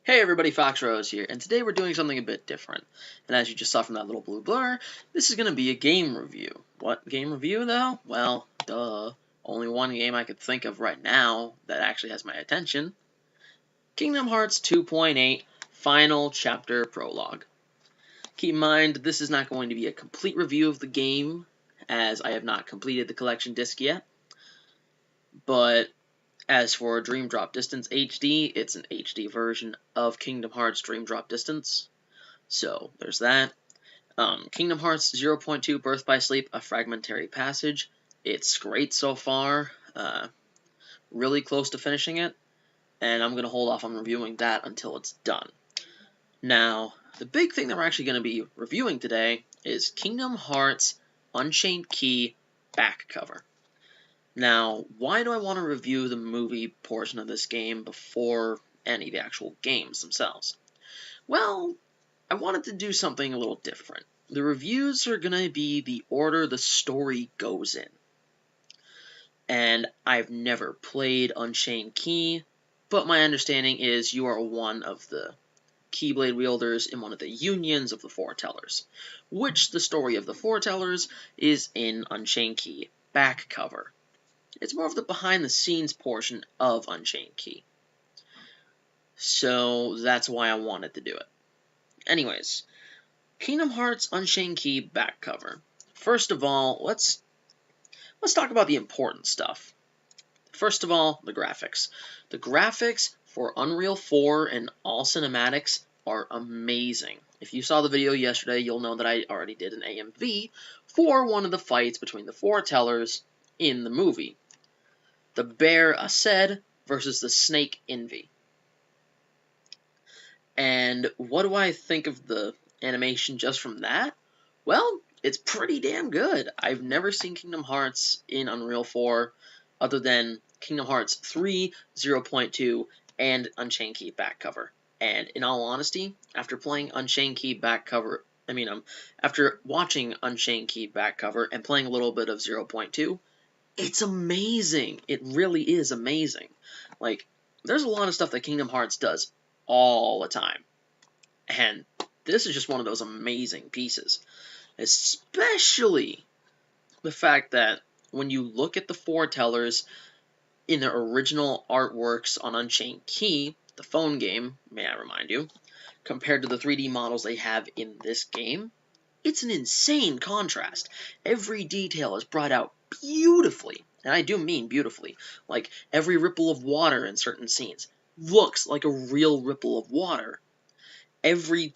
Hey everybody, Fox Rose here, and today we're doing something a bit different. And as you just saw from that little blue blur, this is going to be a game review. What game review though? Well, duh. Only one game I could think of right now that actually has my attention. Kingdom Hearts 2.8 Final Chapter Prologue. Keep in mind, this is not going to be a complete review of the game, as I have not completed the collection disc yet. But as for Dream Drop Distance HD, it's an HD version of Kingdom Hearts Dream Drop Distance. So, there's that. Kingdom Hearts 0.2 Birth by Sleep, A Fragmentary Passage. It's great so far. Really close to finishing it. And I'm going to hold off on reviewing that until it's done. Now, the big thing that we're actually going to be reviewing today is Kingdom Hearts Unchained Key back cover. Now, why do I want to review the movie portion of this game before any of the actual games themselves? Well, I wanted to do something a little different. The reviews are going to be the order the story goes in. And I've never played Unchained Key, but my understanding is you are one of the Keyblade wielders in one of the unions of the Foretellers, which the story of the Foretellers is in Unchained Key back cover. It's more of the behind-the-scenes portion of Unchained Key. So that's why I wanted to do it. Anyways, Kingdom Hearts Unchained Key back cover. First of all, let's talk about the important stuff. First of all, the graphics. The graphics for Unreal 4 and all cinematics are amazing. If you saw the video yesterday, you'll know that I already did an AMV for one of the fights between the Foretellers in the movie. The bear Aced versus the snake Envy. And what do I think of the animation just from that? Well, it's pretty damn good. I've never seen Kingdom Hearts in Unreal 4 other than Kingdom Hearts 3, 0.2, and Unchained Key back cover. And in all honesty, after playing Unchained Key back cover, after watching Unchained Key back cover and playing a little bit of 0.2, it's amazing. It really is amazing. Like, there's a lot of stuff that Kingdom Hearts does all the time. And this is just one of those amazing pieces. Especially the fact that when you look at the Foretellers in their original artworks on Unchained Key, the phone game, may I remind you, compared to the 3D models they have in this game, it's an insane contrast. Every detail is brought out beautifully, and I do mean beautifully. Like, every ripple of water in certain scenes looks like a real ripple of water. Every,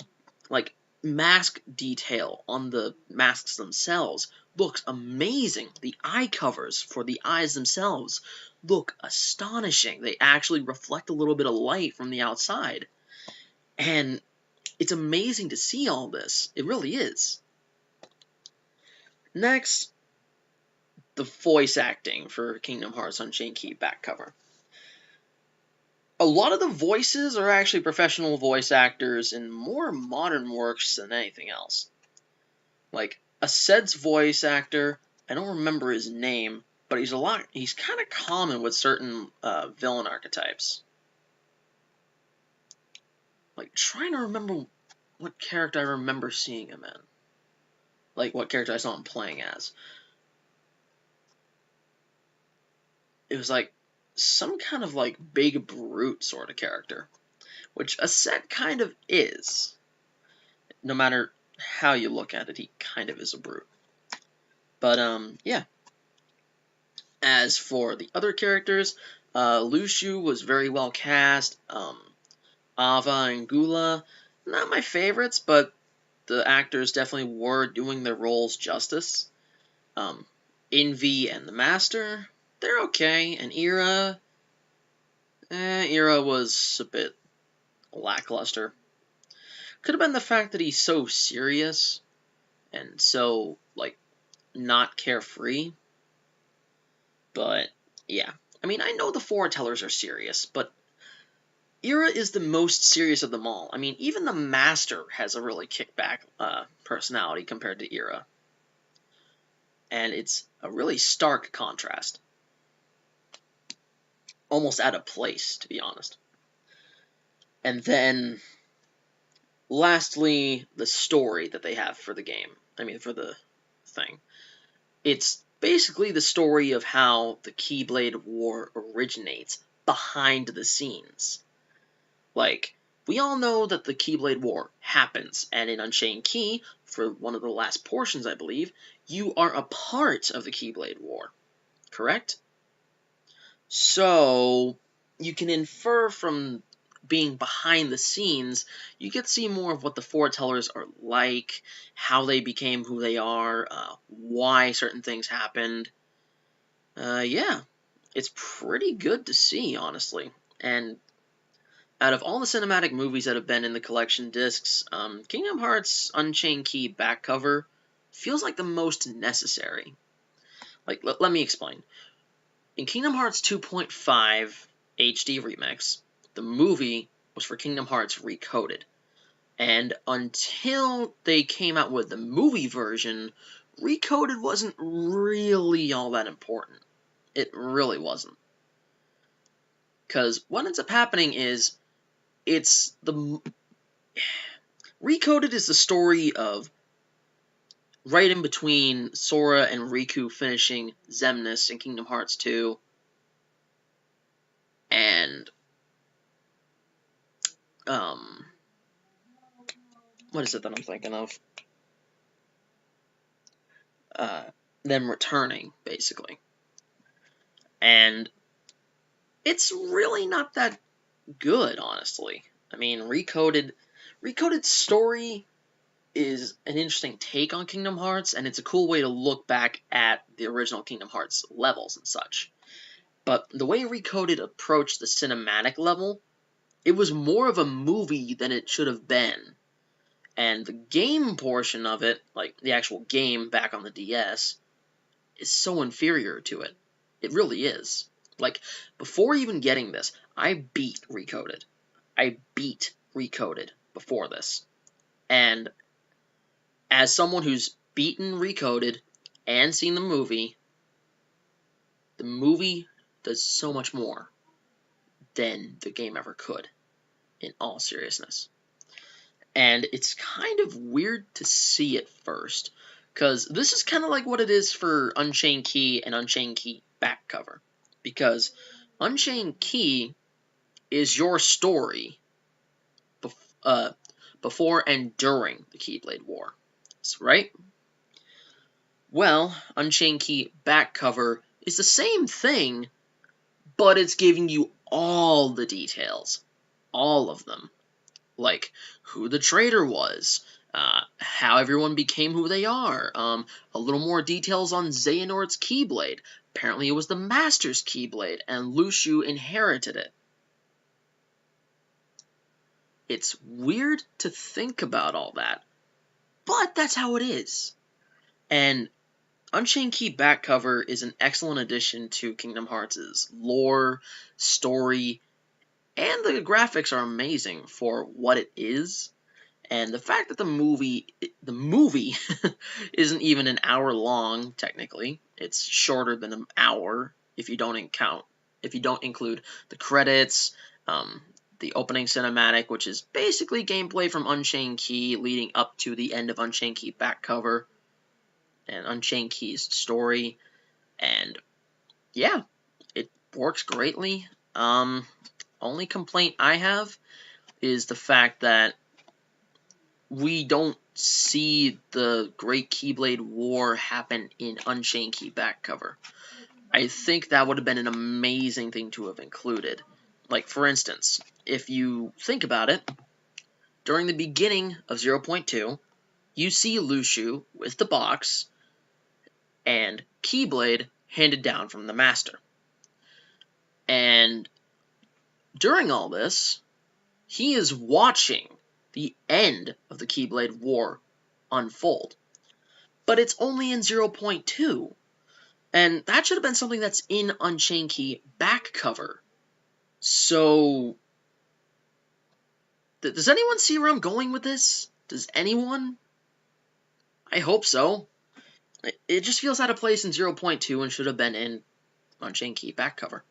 mask detail on the masks themselves looks amazing. The eye covers for the eyes themselves look astonishing. They actually reflect a little bit of light from the outside. And it's amazing to see all this. It really is. Next, the voice acting for Kingdom Hearts Unchained Key back cover. A lot of the voices are actually professional voice actors in more modern works than anything else. Like, Aced's voice actor, I don't remember his name, but he's kind of common with certain villain archetypes. Like, trying to remember what character I remember seeing him in. Like, what character I saw him playing as. It was like some kind of like big brute sort of character, which Aced kind of is. No matter how you look at it, he kind of is a brute. But yeah. As for the other characters, Luxu was very well cast. Ava and Gula, not my favorites, but the actors definitely were doing their roles justice. Envy and the Master, they're okay. And Ira was a bit lackluster. Could have been the fact that he's so serious and so, not carefree. But, yeah. I mean, I know the Foretellers are serious, but Ira is the most serious of them all. I mean, even the Master has a really kickback personality compared to Ira. And it's a really stark contrast. Almost out of place, to be honest. And then, lastly, the story that they have for the game. I mean, for the thing. It's basically the story of how the Keyblade War originates behind the scenes. Like, we all know that the Keyblade War happens, and in Unchained Key, for one of the last portions, I believe, you are a part of the Keyblade War, correct? So, you can infer from being behind the scenes, you get to see more of what the foretellers are like, how they became who they are, why certain things happened. Yeah, it's pretty good to see, honestly. And out of all the cinematic movies that have been in the collection discs, Kingdom Hearts Unchained Key back cover feels like the most necessary. Like, let me explain. In Kingdom Hearts 2.5 HD Remix, the movie was for Kingdom Hearts Recoded. And until they came out with the movie version, Recoded wasn't really all that important. It really wasn't. Because what ends up happening is, Recoded is the story of right in between Sora and Riku finishing Xemnas in Kingdom Hearts 2, and, what is it that I'm thinking of? Them returning, basically. And it's really not that good, honestly. I mean, Recoded's story is an interesting take on Kingdom Hearts, and it's a cool way to look back at the original Kingdom Hearts levels and such. But the way Recoded approached the cinematic level, it was more of a movie than it should have been. And the game portion of it, like the actual game back on the DS, is so inferior to it. It really is. Like, before even getting this, I beat Recoded. I beat Recoded before this. And as someone who's beaten Recoded and seen the movie does so much more than the game ever could, in all seriousness. And it's kind of weird to see at first, because this is kind of like what it is for Unchained Key and Unchained Key back cover. Because Unchained Key is your story before and during the Keyblade War, right? Well, Unchained Key back cover is the same thing, but it's giving you all the details. All of them. Like, who the traitor was, how everyone became who they are, a little more details on Xehanort's Keyblade. Apparently it was the Master's Keyblade, and Luxu inherited it. It's weird to think about all that, but that's how it is. And Unchained Key back cover is an excellent addition to Kingdom Hearts' lore, story, and the graphics are amazing for what it is. And the fact that the movie isn't even an hour long, technically. It's shorter than an hour if you don't include the credits, the opening cinematic, which is basically gameplay from Unchained Key leading up to the end of Unchained Key back cover and Unchained Key's story. And yeah, it works greatly. Only complaint I have is the fact that we don't see the Great Keyblade War happen in Unchained Key back cover. I think that would have been an amazing thing to have included. Like, for instance, if you think about it, during the beginning of 0.2, you see Luxu with the box and Keyblade handed down from the Master. And during all this, he is watching the end of the Keyblade War unfold. But it's only in 0.2. And that should have been something that's in Unchained Key back cover. So, does anyone see where I'm going with this? Does anyone? I hope so. It just feels out of place in 0.2 and should have been in Unchained Key back cover.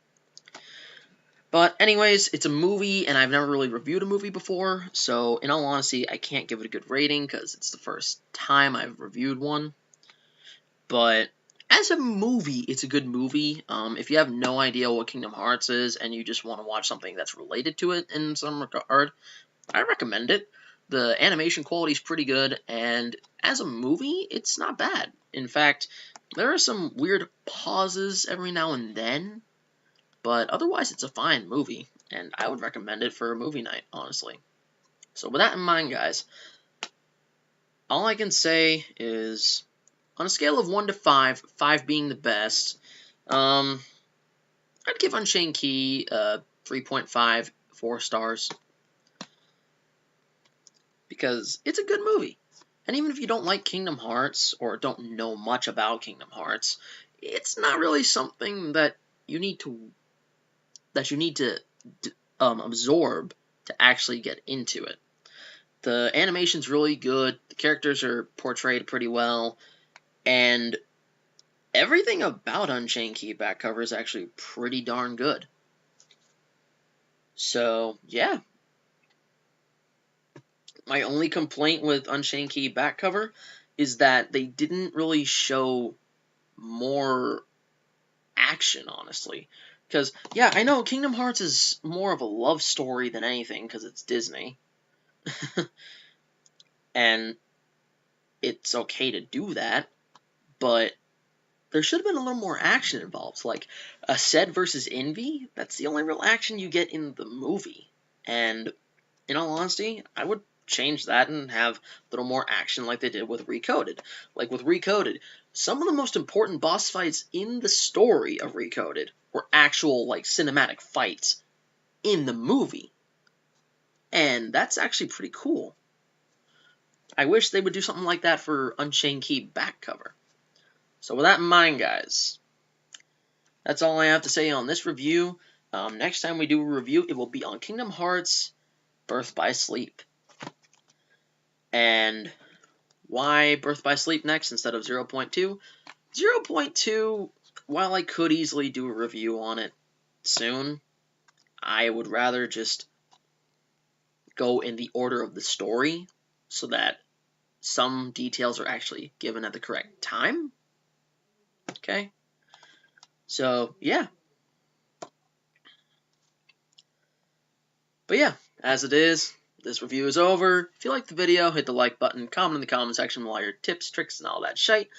But anyways, it's a movie, and I've never really reviewed a movie before, so in all honesty, I can't give it a good rating because it's the first time I've reviewed one. But as a movie, it's a good movie. If you have no idea what Kingdom Hearts is and you just want to watch something that's related to it in some regard, I recommend it. The animation quality is pretty good, and as a movie, it's not bad. In fact, there are some weird pauses every now and then, but otherwise it's a fine movie, and I would recommend it for a movie night, honestly. So with that in mind, guys, all I can say is, on a scale of 1 to 5, 5 being the best, I'd give Unchained Key 3.5, 4 stars, because it's a good movie. And even if you don't like Kingdom Hearts, or don't know much about Kingdom Hearts, it's not really something that you need to absorb to actually get into it. The animation's really good, the characters are portrayed pretty well, and everything about Unchained Key back cover is actually pretty darn good. So, yeah. My only complaint with Unchained Key back cover is that they didn't really show more action, honestly. Because, yeah, I know Kingdom Hearts is more of a love story than anything, because it's Disney. And it's okay to do that, but there should have been a little more action involved. Like, a Ced versus Envy, that's the only real action you get in the movie. And, in all honesty, I would change that and have a little more action like they did with Recoded. Like, with Recoded, some of the most important boss fights in the story of Recoded were actual, like, cinematic fights in the movie. And that's actually pretty cool. I wish they would do something like that for Unchained Key back cover. So with that in mind, guys, that's all I have to say on this review. Next time we do a review, it will be on Kingdom Hearts Birth by Sleep. And why Birth by Sleep next instead of 0.2? 0.2, while I could easily do a review on it soon, I would rather just go in the order of the story so that some details are actually given at the correct time. Okay? So, yeah. But yeah, as it is, this review is over. If you liked the video, hit the like button, comment in the comment section with all your tips, tricks, and all that shite.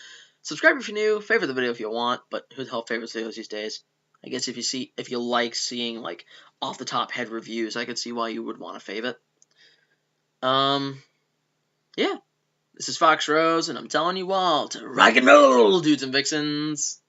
Subscribe if you're new, favorite the video if you want, but who the hell favorites videos these days? I guess if you like seeing, like, off the top head reviews, I could see why you would want to favorite. Yeah. This is Fox Rose, and I'm telling you all to rock and roll, dudes and vixens.